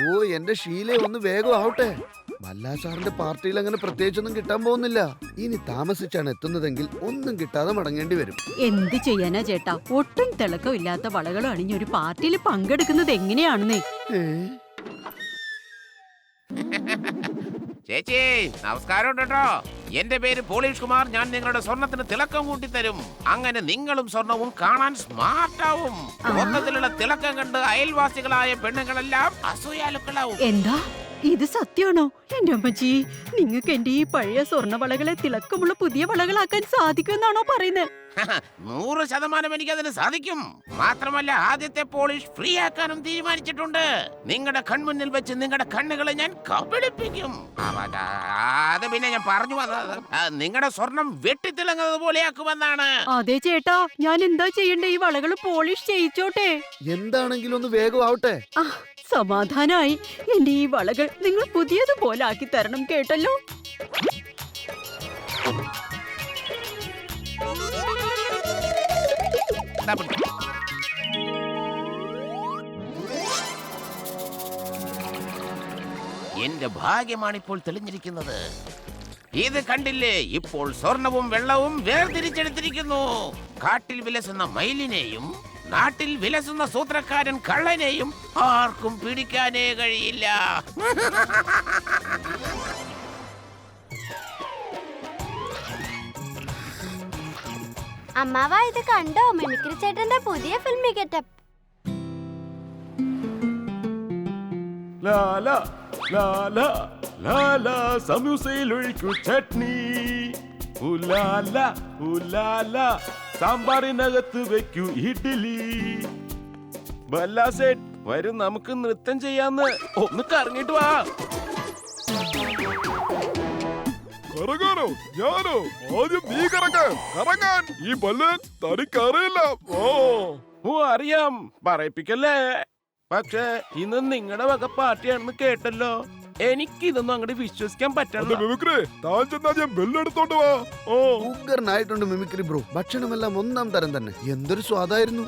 ഓ എന്റെ ഷീല ഒന്ന് വേഗം ആവട്ടെ. മല്ലാ സാറിന്റെ പാർട്ടിയിൽ അങ്ങനെ പ്രത്യേകിച്ചൊന്നും കിട്ടാൻ പോകുന്നില്ല. ഇനി താമസിച്ചാണ് എത്തുന്നതെങ്കിൽ ഒന്നും കിട്ടാതെ മടങ്ങേണ്ടി വരും. എന്ത് ചെയ്യാനാ ചേട്ടാ, ഒട്ടും തിളക്കമില്ലാത്ത വളകൾ അണിഞ്ഞൊരു പാർട്ടിയിൽ പങ്കെടുക്കുന്നത് എങ്ങനെയാണെന്നേ. ചേച്ചി നമസ്കാരം കേട്ടോ. എന്റെ പേര് പോളീഷ് കുമാർ. ഞാൻ നിങ്ങളുടെ സ്വർണത്തിന് തിളക്കം കൂട്ടിത്തരും. അങ്ങനെ നിങ്ങളും സ്വർണവും കാണാൻ സ്മാർട്ടാവും. മൊത്തത്തിലുള്ള തിളക്കം കണ്ട് അയൽവാസികളായ പെണ്ണുങ്ങളെല്ലാം അസൂയാലുക്കളാവും. എന്താ ഇത് സത്യമാണോ? എന്റെ അമ്മച്ചി, നിങ്ങൾക്ക് എന്റെ ഈ പഴയ സ്വർണ്ണവളകളെ തിളക്കമുള്ള പുതിയ വളകളാക്കാൻ സാധിക്കുമെന്നാണോ പറയുന്നത്? 100% എനിക്കതിന് സാധിക്കും. മാത്രമല്ല ആദ്യത്തെ പോളിഷ് ഫ്രീ ആക്കാനും തീരുമാനിച്ചിട്ടുണ്ട്. നിങ്ങളുടെ കൺമുന്നിൽ വെച്ച് നിങ്ങളുടെ കണ്ണുകളെ ഞാൻ കബളിപ്പിക്കും. അത് പിന്നെ ഞാൻ പറഞ്ഞു വന്നത് നിങ്ങളുടെ സ്വർണം വെട്ടിത്തിളങ്ങുന്നത് പോലെയാക്കുമെന്നാണ്. അതെ ചേട്ടാ, ഞാൻ എന്താ ചെയ്യണ്ടേ? ഈ വളകൾ പോളിഷ് ചെയ്യിച്ചോട്ടെ? എന്താണെങ്കിലും ഒന്ന് വേഗം ആവട്ടെ. സമാധാനായി. എന്റെ ഈ വളകൾ നിങ്ങൾ പുതിയതുപോലെ ആക്കി തരണം, കേട്ടല്ലോ? എന്റെ ഭാഗ്യമാണ് ഇപ്പോൾ തെളിഞ്ഞിരിക്കുന്നത്. ഇത് കണ്ടില്ലേ? ഇപ്പോൾ സ്വർണവും വെള്ളവും വേർതിരിച്ചെടുത്തിരിക്കുന്നു. കാട്ടിൽ വിലസുന്ന മയിലിനെയും നാട്ടിൽ വിലസുന്ന സൂത്രക്കാരൻ കള്ളനെയും ആർക്കും പിടിക്കാനേ കഴിയില്ല. അമ്മാവാ, ഇത് കണ്ടോ? മിമിക്രി ചേട്ടന്റെ പുതിയ ഫിൽമി ഗെറ്റപ്പ്. ലാലാ ലാലാ ലാലാ സമൂസയിൽ ഒഴിക്കൂ ചട്നി. ഉലാല ഉലാല സാമ്പാറിനകത്ത് വെക്കൂ ഇഡ്ഡലി. ബല്ലാ സേട്ട് വരും, നമുക്ക് നൃത്തം ചെയ്യാന്ന്. ഒന്ന് കറങ്ങിട്ട് വാ. കറങ്ങാനോ? ഞാനോ? ആദ്യം നീ കറങ്ങാൻ ഈ ബല്ലൻ തനിക്കറിയില്ല. ഓ അറിയാം, പറയിപ്പിക്കല്ലേ. പക്ഷേ ഇന്ന് നിങ്ങളുടെ വക പാർട്ടിയാണെന്ന് കേട്ടല്ലോ. എനിക്കിതൊന്നും അങ്ങോട്ട് വിശ്വസിക്കാൻ പറ്റില്ല. മിമിക്രി താൻ ചെന്നാ ഞാൻ ബെല്ലെടുത്തോണ്ട് വാ. ഉഗ്രനായിട്ടുണ്ട് മിമിക്രി ബ്രോ. ഭക്ഷണമെല്ലാം ഒന്നാം തരം തന്നെ. എന്തൊരു സ്വാദായിരുന്നു.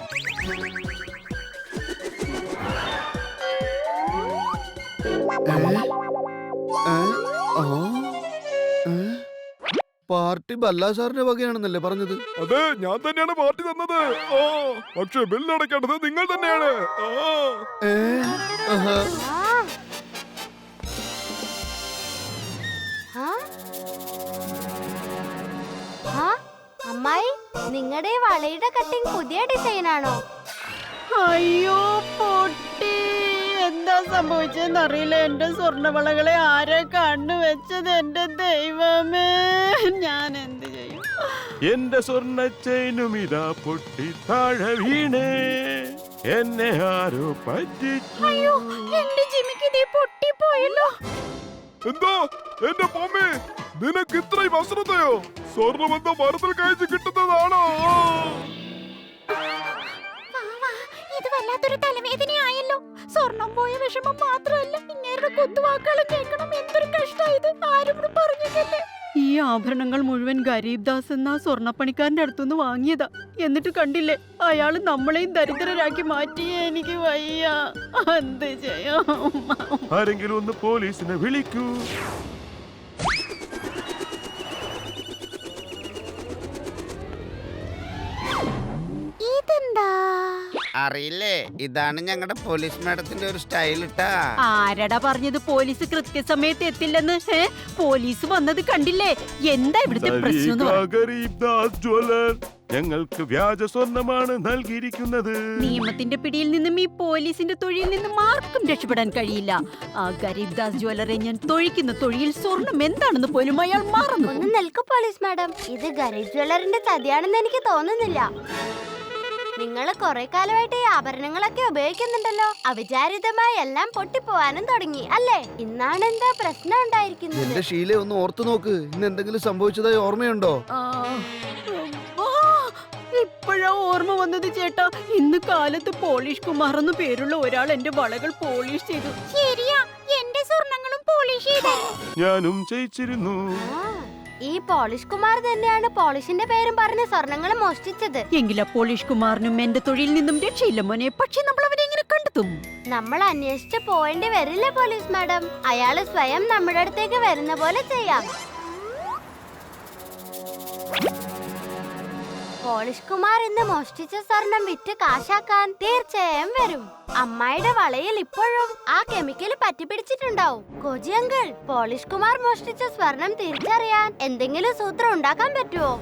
പാർട്ടി ബല്ലാ സാറിന്റെ വകയാണെന്നല്ലേ പറഞ്ഞത്? അതെ, ഞാൻ തന്നെയാണ് പാർട്ടി തന്നത്. പക്ഷെ ബില്ലടക്കേണ്ടത് നിങ്ങൾ തന്നെയാണ്. അമ്മായി, നിങ്ങളുടെ വളയുടെ കട്ടിങ് പുതിയ ഡിസൈൻ ആണോ? അയ്യോ പൊട്ടി, എന്താ സംഭവിച്ചെന്നറിയില്ല. എന്റെ സ്വർണ്ണവളകളെ ആരെ കണ്ണുവെച്ചത്? എന്റെ ദൈവമേ, ഞാൻ എന്ത് ചെയ്യും? എന്റെ സ്വർണ്ണ ചെയിനും ഇതാ പൊട്ടി താഴെ വീണേ. എന്നെ ആരോ പറ്റിച്ചു. അയ്യോ, എന്റെ ജിമിക്ക് ഇതേ പൊട്ടിപ്പോയല്ലോ. എന്താ എന്റെ പൊമ്മേ, നിനക്ക് ഇത്രയും അശ്രദ്ധയോ? സ്വർണ്ണമെന്താ മരത്തിൽ കഴിച്ച് കിട്ടുന്നതാണോ? ഇത് വല്ലാത്തൊരു തലവേദനയായല്ലോ. സ്വർണം പോയ വിഷമം മാത്രമല്ല, ഇങ്ങേരുടെ കൊത്തുവാക്കുകളും കേൾക്കണം. എന്തൊരു കഷ്ടായത്. ആരും പറഞ്ഞില്ലേ? ഈ ആഭരണങ്ങൾ മുഴുവൻ ഗരീബ് ദാസ് എന്ന സ്വർണ്ണപ്പണിക്കാരന്റെ അടുത്തുനിന്ന് വാങ്ങിയതാ. എന്നിട്ട് കണ്ടില്ലേ, അയാള് നമ്മളെയും ദരിദ്രരാക്കി മാറ്റി. എനിക്ക് വയ്യ, എന്ത് ചെയ്യാം? ആരെങ്കിലും ഒന്ന് പോലീസിനെ വിളിക്കൂ. ഇതെന്താ? അറിയില്ലേ, ഇതാണ് ഞങ്ങളുടെ പോലീസ് മാഡത്തിന്റെ ഒരു സ്റ്റൈൽ ഇട്ടാ. ആരടാ പറഞ്ഞത് പോലീസ് കൃത്യസമയത്ത് എത്തില്ലെന്ന്? പോലീസ് വന്നത് കണ്ടില്ലേ? എന്താ ഇവിടുത്തെ പ്രശ്നം? ഗരീബ് ദാസ് ജ്വല്ലർ ഞങ്ങൾക്ക് വ്യാജ സ്വർണ്ണമാണ് നൽകിയിരിക്കുന്നത്. നിയമത്തിന്റെ പിടിയിൽ നിന്നും ഈ പോലീസിന്റെ തൊഴിയിൽ നിന്നും ആർക്കും രക്ഷപ്പെടാൻ കഴിയില്ല. ആ ഗരീബ് ദാസ് ജ്വല്ലറെ ഞാൻ തൊഴിക്കുന്ന തൊഴിൽ സ്വർണം എന്താണെന്ന് പോലും അയാൾ മറന്നു. ഒന്ന് നിൽക്കൂ പോലീസ് മാഡം, ഇത് ഗരീബ് ജ്വല്ലറിന്റെ ചതിയാണെന്ന് എനിക്ക് തോന്നുന്നില്ല. നിങ്ങൾ കുറെ കാലമായിട്ട് ഈ ആഭരണങ്ങളൊക്കെ ഉപയോഗിക്കുന്നുണ്ടല്ലോ. അവിചാരിതമായി എല്ലാം പൊട്ടിപ്പോവാനും തുടങ്ങി അല്ലേ? ഇന്നാണ് എന്താ പ്രശ്നം ഉണ്ടായിരിക്കുന്നത്? എന്റെ ഷീല ഒന്ന് ഓർത്തു നോക്ക്. ഇന്ന് എന്തെങ്കിലും സംഭവിച്ചതായി ഓർമ്മയുണ്ടോ? ഇപ്പോഴാ ഓർമ്മ വന്നത് ചേട്ടാ. ഇന്ന് കാലത്ത് പോളിഷ് കുമാർ എന്ന് പേരുള്ള ഒരാൾ എന്റെ വളകൾ പോളിഷ് ചെയ്തു. ശരിയാ, എന്റെ സ്വർണങ്ങളും പോളിഷ് ചെയ്തു. ഞാനും ചെയ്യിച്ചിരുന്നു. ഈ പോളിഷ് കുമാർ തന്നെയാണ് പോളിഷിന്റെ പേരും പറഞ്ഞ് സ്വർണങ്ങൾ മോഷ്ടിച്ചത്. എങ്കിലാ പോളിഷ് കുമാറിനും എന്റെ തൊഴിൽ നിന്നും രക്ഷയില്ല മോനെ. പക്ഷെ നമ്മൾ അവനെ എങ്ങനെ കണ്ടെത്തും? നമ്മൾ അന്വേഷിച്ച് പോവേണ്ടി വരില്ല പോലീസ് മാഡം. അയാള് സ്വയം നമ്മുടെ അടുത്തേക്ക് വരുന്ന പോലെ ചെയ്യാം. പോളിഷ് കുമാർ ഇന്ന് മോഷ്ടിച്ച സ്വർണം വിറ്റ് കാശാക്കാൻ തീർച്ചയായും വരും. അമ്മായിയുടെ വളയിൽ ഇപ്പോഴും ആ കെമിക്കൽ പറ്റിപ്പിടിച്ചിട്ടുണ്ടാവും. കോജി അങ്കിൾ, പോളിഷ് കുമാർ മോഷ്ടിച്ച സ്വർണം തിരിച്ചറിയാൻ എന്തെങ്കിലും സൂത്രം ഉണ്ടാക്കാൻ പറ്റുമോ?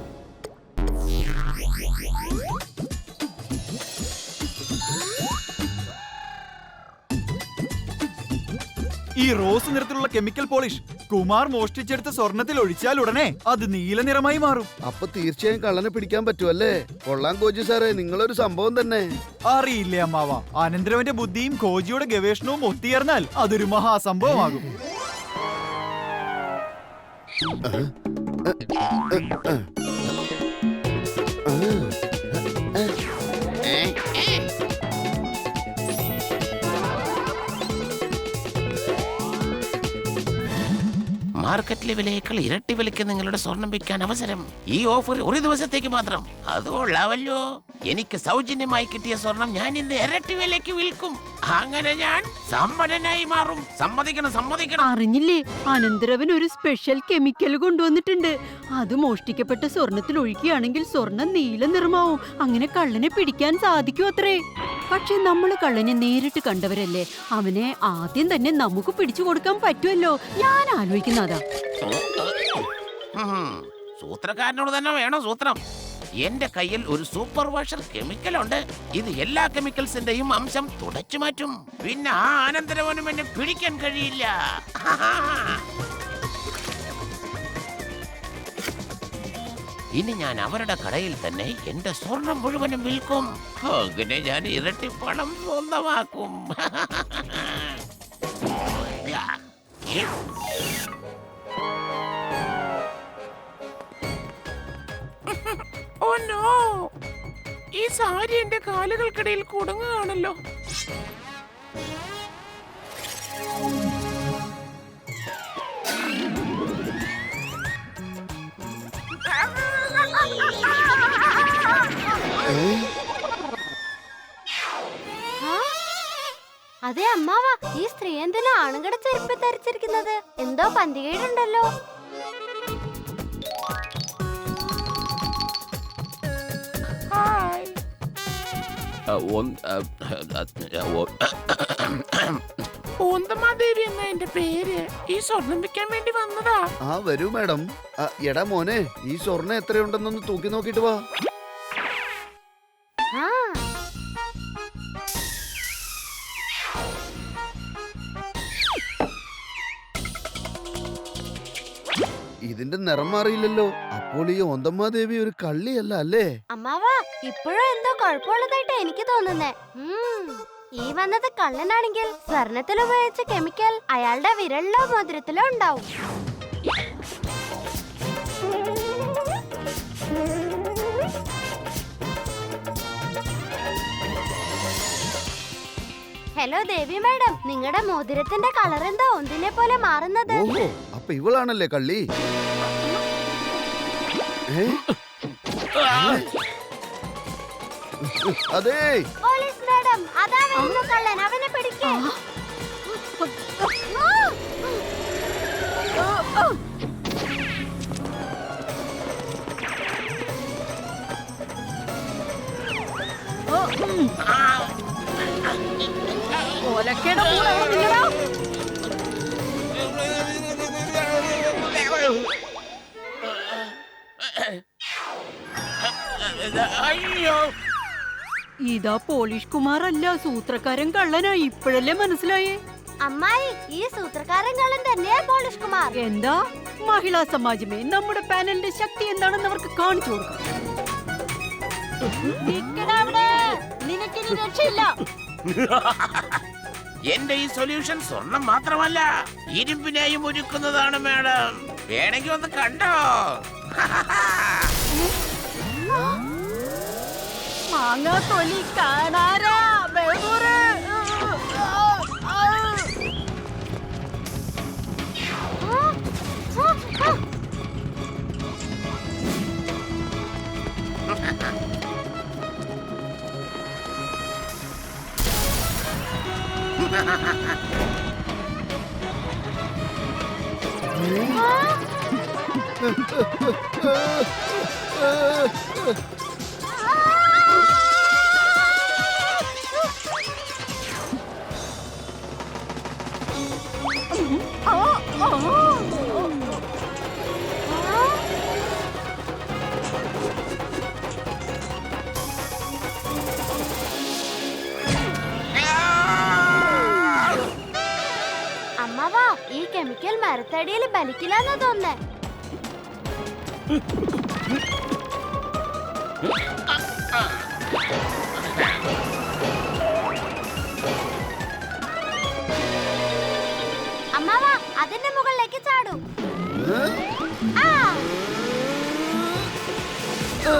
ഈ റോസ് നിറത്തിലുള്ള കെമിക്കൽ പോളിഷ് കുമാർ മോഷ്ടിച്ചെടുത്ത സ്വർണത്തിൽ ഒഴിച്ചാൽ ഉടനെ അത് നീല നിറമായി മാറും. അപ്പൊ തീർച്ചയായും കള്ളനെ പിടിക്കാൻ പറ്റുമല്ലേ? കൊള്ളാം കോജി സാറേ, നിങ്ങളൊരു സംഭവം തന്നെ. അറിയില്ലേ അമ്മാവ, അനന്തരവന്റെ ബുദ്ധിയും കോജിയുടെ ഗവേഷണവും ഒത്തുചേർന്നാൽ അതൊരു മഹാസംഭവമാകും. മാർക്കറ്റിലെ വിലയേക്കാൾ ഇരട്ടി വിലയ്ക്ക് നിങ്ങളുടെ സ്വർണം വിൽക്കാൻ അവസരം. ഈ ഓഫർ ഒരു ദിവസത്തേക്ക് മാത്രം. അത് കൊള്ളാവല്ലോ. എനിക്ക് സൗജന്യമായി കിട്ടിയ സ്വർണം ഞാൻ ഇന്ന് ഇരട്ടി വിലയ്ക്ക് വിൽക്കും. അങ്ങനെ ഞാൻ സമ്പന്നനായി മാറും. സമ്മതിക്കണം. അറിഞ്ഞില്ലേ, അനന്തരവൻ ഒരു സ്പെഷ്യൽ കെമിക്കൽ കൊണ്ടുവന്നിട്ടുണ്ട്. അത് മോഷ്ടിക്കപ്പെട്ട സ്വർണത്തിൽ ഒഴിക്കുകയാണെങ്കിൽ സ്വർണം നീല നിറമാവും. അങ്ങനെ കള്ളനെ പിടിക്കാൻ സാധിക്കും അത്രേ. പക്ഷെ നമ്മൾ കള്ളനെ നേരിട്ട് കണ്ടവരല്ലേ, അവനെ ആദ്യം തന്നെ നമുക്ക് പിടിച്ചു കൊടുക്കാൻ പറ്റുമല്ലോ. ഞാൻ ആലോചിക്കുന്നതാ. സൂത്രക്കാരനോട് തന്നെ വേണോ സൂത്രം? എന്റെ കയ്യിൽ ഒരു സൂപ്പർ വാഷർ കെമിക്കൽ ഉണ്ട്. ഇത് എല്ലാ കെമിക്കൽസിന്റെയും അംശം തുടച്ചു മാറ്റും. പിന്നെ ആ അനന്തരവനും എന്നെ പിടിക്കാൻ കഴിയില്ല. ഇനി ഞാൻ അവരുടെ കടയിൽ തന്നെ എന്റെ സ്വർണം മുഴുവനും വിൽക്കും. അങ്ങനെ ഞാൻ ഇരട്ടി പണം സ്വന്തമാക്കും. ഓ നോ, ഈ സാരി എന്റെ കാലുകൾക്കിടയിൽ കുടുങ്ങുകയാണല്ലോ. അതെ അമ്മാവ, ഈ സ്ത്രീ എന്തിനാ ആണുങ്ങളുടെ ചെരുപ്പ് ധരിച്ചിരിക്കുന്നത്? എന്തോ പന്തികേടുണ്ടല്ലോ. ഓന്തമാദേവി എന്ന എന്റെ പേര്. ഈ സ്വർണം വിൽക്കാൻ വേണ്ടി വന്നതാ. ആ വരൂ മാഡം. എടാ മോനെ, ഈ സ്വർണ്ണം എത്രയുണ്ടെന്നൊന്ന് തൂക്കി നോക്കിട്ട് വാ. ഇതിന്റെ നിറം മാറിയില്ലല്ലോ. അപ്പോൾ ഈ ഓന്തമ്മാദേവി ഒരു കള്ളിയല്ല അല്ലേ? അമ്മാവ, ഇപ്പോഴും എന്തോ കുഴപ്പമുള്ളതായിട്ട് എനിക്ക് തോന്നുന്നേ. ഈ വന്നത് കള്ളനാണെങ്കിൽ സ്വർണത്തിൽ ഉപയോഗിച്ച കെമിക്കൽ അയാളുടെ വിരലിലോ മോതിരത്തിലോ ഉണ്ടാവും. ഹലോ ദേവി മാഡം, നിങ്ങളുടെ മോതിരത്തിന്റെ കളർ എന്താ ഒന്നിനെ പോലെ മാറുന്നത്? ഓഹോ, അപ്പൊ ഇവളാണല്ലേ കള്ളി? അതെ പോലീസ് മാഡം, അതാ വരുന്നു കള്ളൻ. അവനെ പിടിക്കേ. അയ്യോ, ഇതാ പോളിഷ് കുമാർ അല്ല, സൂത്രക്കാരൻ കള്ളനായി. ഇപ്പോഴല്ലേ മനസ്സിലായേ? അമ്മായി, ഈ സൂത്രക്കാരൻ കള്ളൻ തന്നെയാ പോളിഷ് കുമാർ. എന്താ മഹിളാ സമാജമേ, നമ്മുടെ പാനലിന്റെ ശക്തി എന്താണെന്ന് അവർക്ക് കാണിച്ചു കൊടുക്കാം. നിനക്കിനി രക്ഷയില്ല. എന്റെ ഈ സൊല്യൂഷൻ സ്വർണം മാത്രമല്ല, ഇരുമ്പിനെയും ഒരുക്കുന്നതാണ് മാഡം. വേണമെങ്കിൽ ഒന്ന് കണ്ടോ? മാങ്ങാ തൊലി കാണാരാ ബേബൂറ്. അമ്മവാ, ഈ കെമിക്കൽ മരത്തടിയിൽ ബലിക്കില്ലെന്നാ തോന്നേ. അമ്മാവാ, അതിന്റെ മുകളിലേക്ക് ചാടൂ. ആ, ആ.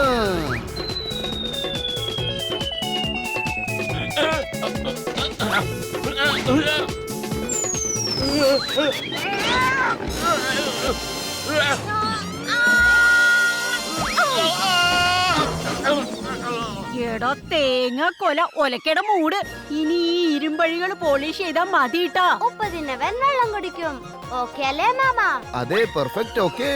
എടാ തേങ്ങ കൊല ഒലക്കട മൂട്. ഇനി ഈ ഇരുമ്പഴികൾ പോളിഷ് ചെയ്താ മതിട്ടാ. ഉപ്പ് തിന്നവൻ വെള്ളം കുടിക്കും. ഓക്കെ അല്ലേ മാമ? അതെ, പെർഫെക്റ്റ്. ഓക്കേ.